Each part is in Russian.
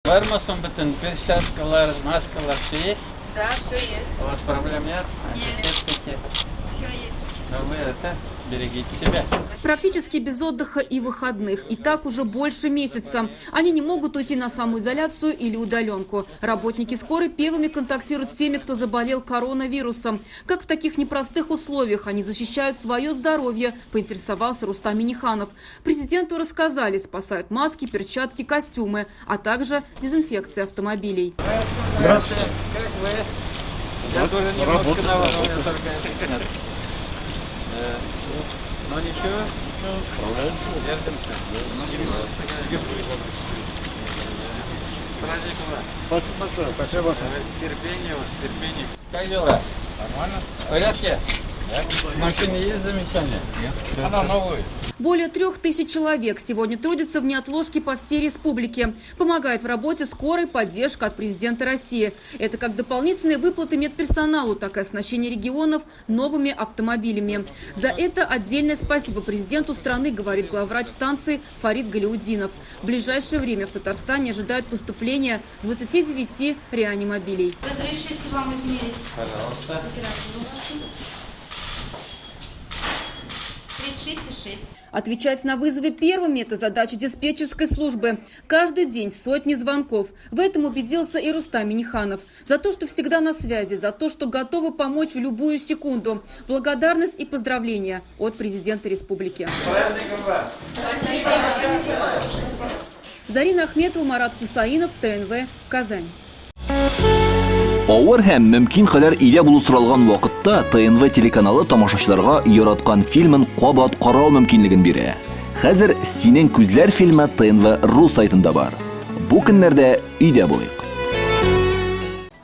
Вармасом бытен, перчаткалар, маскалар, все есть? Да, все есть. У вас проблем нет? Нет. Какие? Все есть. Но вы берегите себя. Практически без отдыха и выходных. И так уже больше месяца. Они не могут уйти на самоизоляцию или удаленку. Работники скорой первыми контактируют с теми, кто заболел коронавирусом. Как в таких непростых условиях они защищают свое здоровье, поинтересовался Рустам Минниханов. Президенту рассказали, спасают маски, перчатки, костюмы, а также дезинфекция автомобилей. Здравствуйте. Как вы? Я тоже немножко на вас, только это нет. Но ничего, держимся. С праздником вас. Спасибо большое. Спасибо большое. Терпение у вас, терпение. Как дела? Нормально. В порядке? В машине есть замечания? Нет. Она новая. Более 3000 человек сегодня трудятся в неотложке по всей республике. Помогает в работе скорой поддержка от президента России. Это как дополнительные выплаты медперсоналу, так и оснащение регионов новыми автомобилями. За это отдельное спасибо президенту страны, говорит главврач станции Фарид Галяудинов. В ближайшее время в Татарстане ожидают поступления 29 реанимобилей. Разрешите вам измерить? Пожалуйста. 36,6. Отвечать на вызовы первыми – это задача диспетчерской службы. Каждый день сотни звонков. В этом убедился и Рустам Минниханов. За то, что всегда на связи, за то, что готовы помочь в любую секунду. Благодарность и поздравления от президента республики. С праздником вас. Зарина Ахметова, Марат Хусаинов, ТНВ, Казань. Авыр һәм мөмкин кадәр илә булу соралган вакытта ТНВ телеканалы тамашачыларга яраткан фильмын кабат карау мөмкинлеген бирә. Хәзер "Синең күзләр" фильмы ТНВ.ру сайтында бар. Бу көннәрдә өйдә булыйк.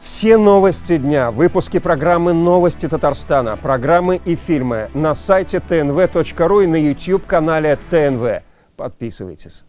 Все новости дня, выпуски программы «Новости Татарстана», программы и фильмы на сайте tnv.ru и на YouTube-канале ТНВ. Подписывайтесь.